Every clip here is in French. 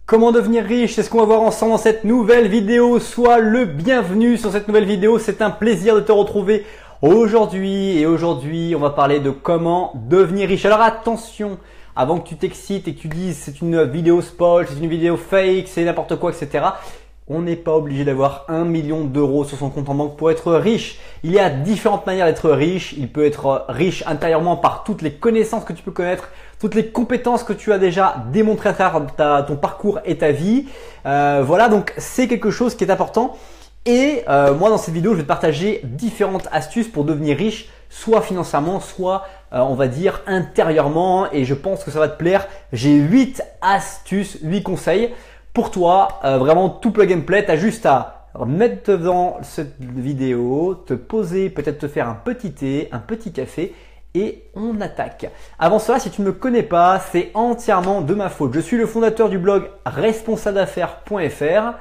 Comment devenir riche, c'est ce qu'on va voir ensemble dans cette nouvelle vidéo. Sois le bienvenu sur cette nouvelle vidéo. C'est un plaisir de te retrouver aujourd'hui. Et aujourd'hui, on va parler de comment devenir riche. Alors attention, avant que tu t'excites et que tu dises c'est une vidéo spoil, c'est une vidéo fake, c'est n'importe quoi, etc. On n'est pas obligé d'avoir 1 million d'euros sur son compte en banque pour être riche. Il y a différentes manières d'être riche. Il peut être riche intérieurement par toutes les connaissances que tu peux connaître, toutes les compétences que tu as déjà démontrées à travers ton parcours et ta vie. Voilà, donc c'est quelque chose qui est important. Et moi, dans cette vidéo, je vais te partager différentes astuces pour devenir riche, soit financièrement, soit on va dire intérieurement. Et je pense que ça va te plaire. J'ai 8 astuces, 8 conseils pour toi, vraiment tout plug and play. Tu as juste à mettre devant cette vidéo, te poser, peut-être te faire un petit thé, un petit café et on attaque. Avant cela, si tu ne me connais pas, c'est entièrement de ma faute. Je suis le fondateur du blog responsableaffaires.fr.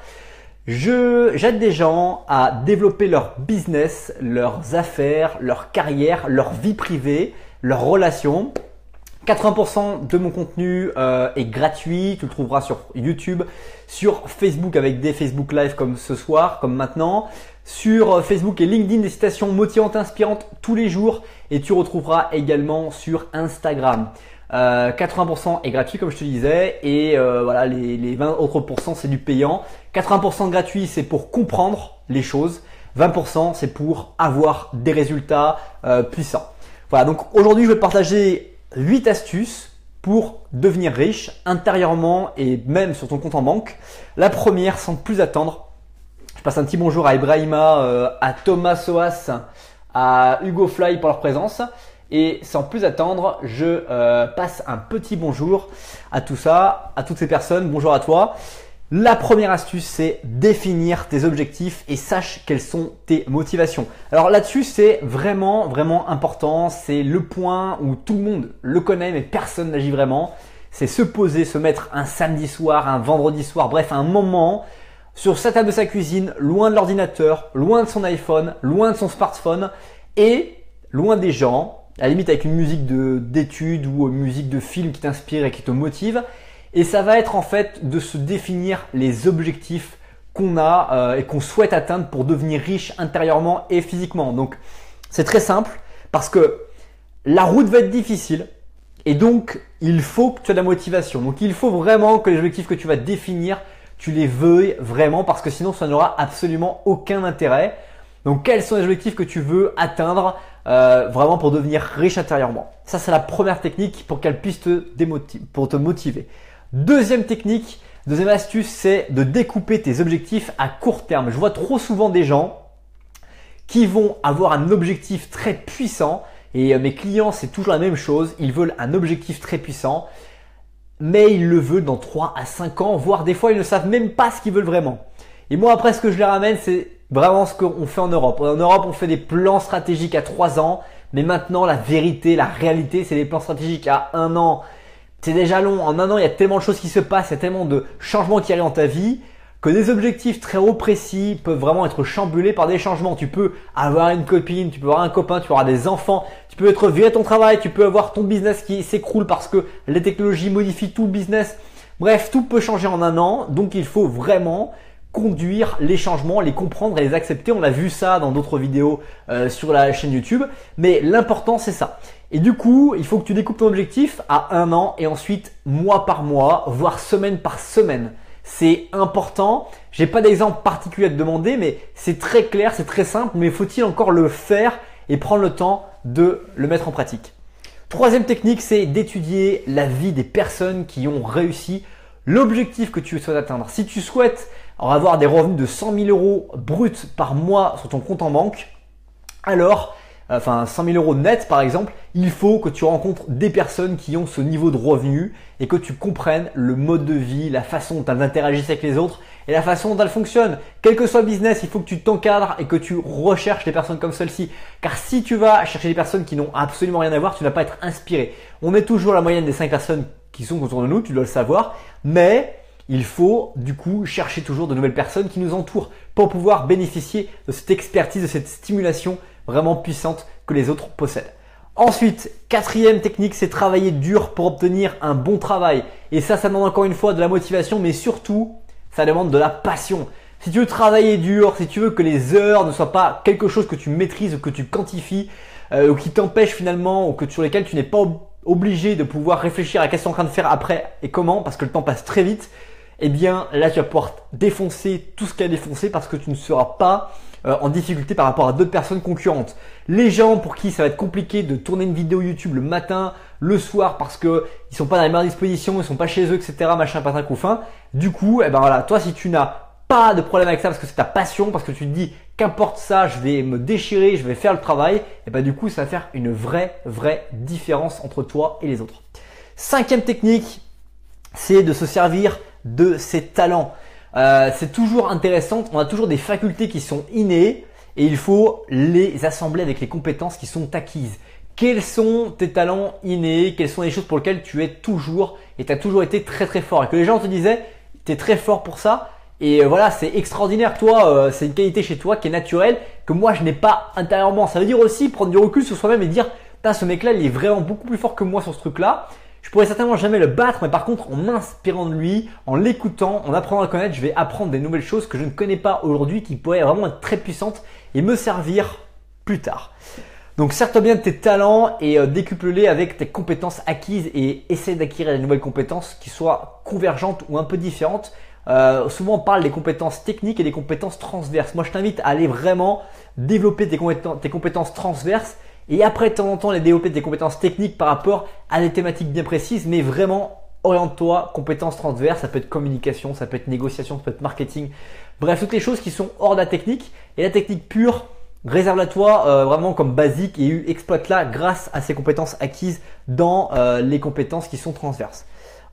J'aide des gens à développer leur business, leurs affaires, leur carrière, leur vie privée, leurs relations. 80% de mon contenu est gratuit, tu le trouveras sur YouTube, sur Facebook avec des Facebook Live comme ce soir, comme maintenant, sur Facebook et LinkedIn des citations motivantes et inspirantes tous les jours et tu retrouveras également sur Instagram. 80% est gratuit comme je te disais et voilà les 20 autres pourcents c'est du payant. 80% gratuit c'est pour comprendre les choses, 20% c'est pour avoir des résultats puissants. Voilà, donc aujourd'hui je vais te partager 8 astuces pour devenir riche intérieurement et même sur ton compte en banque. La première, sans plus attendre, je passe un petit bonjour à Ibrahima, à Thomas Soas, à Hugo Fly pour leur présence. Et sans plus attendre, je passe un petit bonjour à tout ça, à toutes ces personnes. Bonjour à toi. La première astuce, c'est définir tes objectifs et sache quelles sont tes motivations. Alors là-dessus, c'est vraiment important. C'est le point où tout le monde le connaît, mais personne n'agit vraiment. C'est se poser, se mettre un samedi soir, un vendredi soir, bref, un moment sur sa table de sa cuisine, loin de l'ordinateur, loin de son iPhone, loin de son smartphone et loin des gens, à la limite avec une musique d'études ou une musique de film qui t'inspire et qui te motive. Et ça va être en fait de se définir les objectifs qu'on a et qu'on souhaite atteindre pour devenir riche intérieurement et physiquement. Donc c'est très simple parce que la route va être difficile et donc il faut que tu aies de la motivation. Donc il faut vraiment que les objectifs que tu vas définir, tu les veuilles vraiment parce que sinon ça n'aura absolument aucun intérêt. Donc quels sont les objectifs que tu veux atteindre vraiment pour devenir riche intérieurement? Ça c'est la première technique pour qu'elle puisse te motiver. Deuxième technique, deuxième astuce, c'est de découper tes objectifs à court terme. Je vois trop souvent des gens qui vont avoir un objectif très puissant et mes clients, c'est toujours la même chose. Ils veulent un objectif très puissant, mais ils le veulent dans 3 à 5 ans, voire des fois, ils ne savent même pas ce qu'ils veulent vraiment. Et moi, après, ce que je les ramène, c'est vraiment ce qu'on fait en Europe. En Europe, on fait des plans stratégiques à 3 ans, mais maintenant, la vérité, la réalité, c'est des plans stratégiques à 1 an. C'est déjà long. En 1 an, il y a tellement de choses qui se passent, il y a tellement de changements qui arrivent dans ta vie que des objectifs très haut précis peuvent vraiment être chamboulés par des changements. Tu peux avoir une copine, tu peux avoir un copain, tu peux avoir des enfants, tu peux être viré de ton travail, tu peux avoir ton business qui s'écroule parce que les technologies modifient tout le business. Bref, tout peut changer en 1 an. Donc, il faut vraiment conduire les changements, les comprendre et les accepter. On a vu ça dans d'autres vidéos sur la chaîne YouTube. Mais l'important, c'est ça. Et du coup, il faut que tu découpes ton objectif à 1 an et ensuite mois par mois, voire semaine par semaine. C'est important. J'ai pas d'exemple particulier à te demander, mais c'est très clair, c'est très simple. Mais faut-il encore le faire et prendre le temps de le mettre en pratique? Troisième technique, c'est d'étudier la vie des personnes qui ont réussi l'objectif que tu souhaites atteindre. Si tu souhaites avoir des revenus de 100 000 euros bruts par mois sur ton compte en banque, alors 100 000 euros net par exemple, il faut que tu rencontres des personnes qui ont ce niveau de revenu et que tu comprennes le mode de vie, la façon dont elles interagissent avec les autres et la façon dont elles fonctionnent. Quel que soit le business, il faut que tu t'encadres et que tu recherches des personnes comme celle-ci. Car si tu vas chercher des personnes qui n'ont absolument rien à voir, tu ne vas pas être inspiré. On est toujours la moyenne des 5 personnes qui sont autour de nous, tu dois le savoir, mais il faut du coup chercher toujours de nouvelles personnes qui nous entourent pour pouvoir bénéficier de cette expertise, de cette stimulation vraiment puissante que les autres possèdent. Ensuite, quatrième technique, c'est travailler dur pour obtenir un bon travail. Et ça demande encore une fois de la motivation, mais surtout, ça demande de la passion. Si tu veux travailler dur, si tu veux que les heures ne soient pas quelque chose que tu maîtrises ou que tu quantifies, ou qui t'empêche finalement, ou que sur lesquels tu n'es pas obligé de pouvoir réfléchir à qu'est-ce que tu es en train de faire après et comment, parce que le temps passe très vite, eh bien là tu vas pouvoir défoncer tout ce qu'il y a à défoncer parce que tu ne seras pas en difficulté par rapport à d'autres personnes concurrentes. Les gens pour qui ça va être compliqué de tourner une vidéo YouTube le matin, le soir parce que ils sont pas dans les meilleures dispositions, ils sont pas chez eux, etc. Machin, patin, couffin. Du coup, eh ben voilà, toi si tu n'as pas de problème avec ça parce que c'est ta passion, parce que tu te dis qu'importe ça, je vais me déchirer, je vais faire le travail, et ben du coup ça va faire une vraie différence entre toi et les autres. Cinquième technique, c'est de se servir de ses talents. C'est toujours intéressant, on a toujours des facultés qui sont innées et il faut les assembler avec les compétences qui sont acquises. Quels sont tes talents innés? Quelles sont les choses pour lesquelles tu es toujours et tu as toujours été très fort? Et que les gens te disaient, tu es très fort pour ça. Et voilà, c'est extraordinaire. Toi, c'est une qualité chez toi qui est naturelle, que moi je n'ai pas intérieurement. Ça veut dire aussi prendre du recul sur soi-même et dire, putain, ce mec-là, il est vraiment beaucoup plus fort que moi sur ce truc-là. Je pourrais certainement jamais le battre, mais par contre, en m'inspirant de lui, en l'écoutant, en apprenant à le connaître, je vais apprendre des nouvelles choses que je ne connais pas aujourd'hui, qui pourraient vraiment être très puissantes et me servir plus tard. Donc, sers-toi bien de tes talents et décuple-les avec tes compétences acquises et essaie d'acquérir des nouvelles compétences qui soient convergentes ou un peu différentes. Souvent, on parle des compétences techniques et des compétences transverses. Moi, je t'invite à aller vraiment développer tes compétences transverses et après, de temps en temps, les développer tes compétences techniques par rapport à des thématiques bien précises, mais vraiment, oriente-toi, compétences transverses, ça peut être communication, ça peut être négociation, ça peut être marketing. Bref, toutes les choses qui sont hors de la technique. Et la technique pure, réserve-la toi vraiment comme basique et exploite-la grâce à ces compétences acquises dans les compétences qui sont transverses.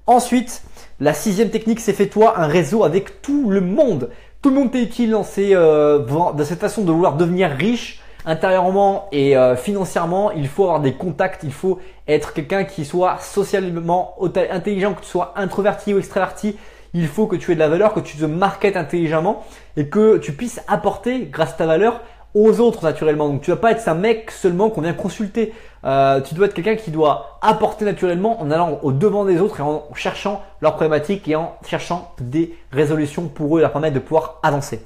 Ensuite, la sixième technique, c'est fais-toi un réseau avec tout le monde. Tout le monde t'est utile dans cette façon de vouloir devenir riche intérieurement et financièrement. Il faut avoir des contacts, il faut être quelqu'un qui soit socialement intelligent, que tu sois introverti ou extraverti. Il faut que tu aies de la valeur, que tu te marketes intelligemment et que tu puisses apporter grâce à ta valeur aux autres naturellement. Donc tu ne vas pas être un mec seulement qu'on vient consulter. Tu dois être quelqu'un qui doit apporter naturellement en allant au devant des autres et en cherchant leurs problématiques et en cherchant des résolutions pour eux, leur permettre de pouvoir avancer.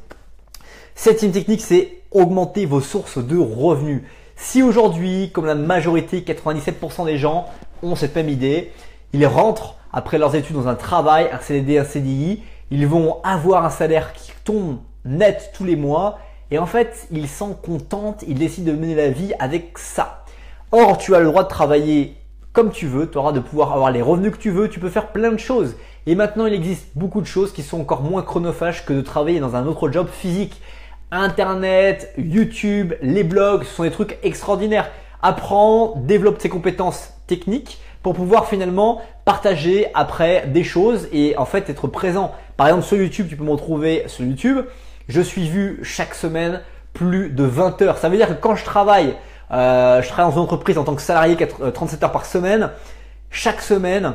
Septième technique, c'est augmenter vos sources de revenus. Si aujourd'hui, comme la majorité, 97% des gens ont cette même idée, ils rentrent après leurs études dans un travail, un CDD, un CDI, ils vont avoir un salaire qui tombe net tous les mois et en fait, ils s'en contentent, ils décident de mener la vie avec ça. Or, tu as le droit de travailler comme tu veux, tu auras de pouvoir avoir les revenus que tu veux, tu peux faire plein de choses. Et maintenant, il existe beaucoup de choses qui sont encore moins chronophages que de travailler dans un autre job physique. Internet, YouTube, les blogs, ce sont des trucs extraordinaires. Apprends, développe tes compétences techniques pour pouvoir finalement partager après des choses et en fait être présent. Par exemple, sur YouTube, tu peux me retrouver sur YouTube. Je suis vu chaque semaine plus de 20 heures. Ça veut dire que quand je travaille dans une entreprise en tant que salarié 37 heures par semaine. Chaque semaine,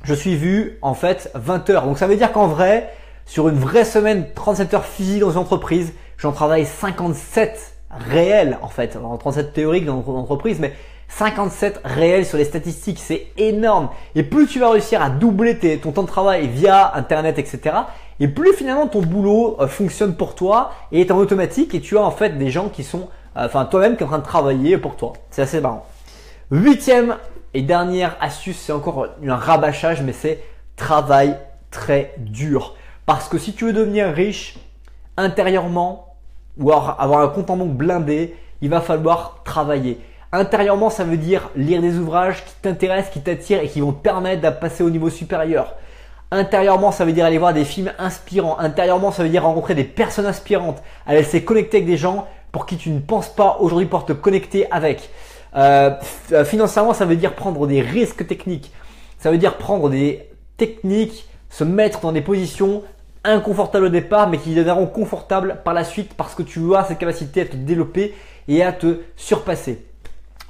je suis vu en fait 20 heures. Donc ça veut dire qu'en vrai, sur une vraie semaine, 37 heures physiques dans une entreprise, j'en travaille 57 réels en fait. Alors, 37 théoriques dans une entreprise, mais 57 réels sur les statistiques, c'est énorme. Et plus tu vas réussir à doubler ton temps de travail via Internet, etc. Et plus finalement ton boulot fonctionne pour toi et est en automatique et tu as en fait des gens qui sont, toi-même qui est en train de travailler pour toi. C'est assez marrant. Huitième et dernière astuce, c'est encore un rabâchage, mais c'est travail très dur. Parce que si tu veux devenir riche intérieurement ou avoir un compte en banque blindé, il va falloir travailler. Intérieurement, ça veut dire lire des ouvrages qui t'intéressent, qui t'attirent et qui vont te permettre de passer au niveau supérieur. Intérieurement, ça veut dire aller voir des films inspirants. Intérieurement, ça veut dire rencontrer des personnes inspirantes. Aller se connecter avec des gens pour qui tu ne penses pas aujourd'hui pour te connecter avec. Financièrement, ça veut dire prendre des risques techniques. Ça veut dire prendre des techniques, se mettre dans des positions inconfortables au départ, mais qui deviendront confortables par la suite parce que tu as cette capacité à te développer et à te surpasser.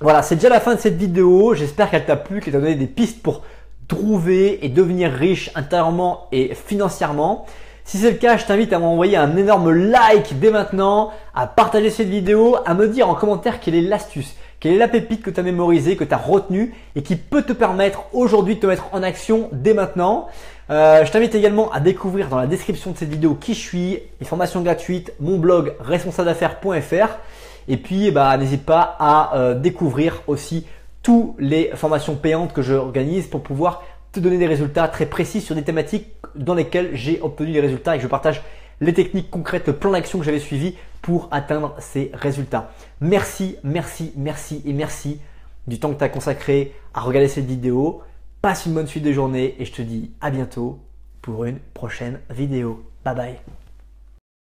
Voilà, c'est déjà la fin de cette vidéo. J'espère qu'elle t'a plu, qu'elle t'a donné des pistes pour trouver et devenir riche intérieurement et financièrement. Si c'est le cas, je t'invite à m'envoyer un énorme like dès maintenant, à partager cette vidéo, à me dire en commentaire quelle est l'astuce, Quelle est la pépite que tu as mémorisée, que tu as retenue et qui peut te permettre aujourd'hui de te mettre en action dès maintenant. Je t'invite également à découvrir dans la description de cette vidéo qui je suis, les formations gratuites, mon blog responsableaffaires.fr et puis n'hésite pas à découvrir aussi toutes les formations payantes que j'organise pour pouvoir te donner des résultats très précis sur des thématiques dans lesquelles j'ai obtenu des résultats et que je partage les techniques concrètes, le plan d'action que j'avais suivi pour atteindre ces résultats. Merci, merci, merci et merci du temps que tu as consacré à regarder cette vidéo. Passe une bonne suite de journée et je te dis à bientôt pour une prochaine vidéo. Bye bye.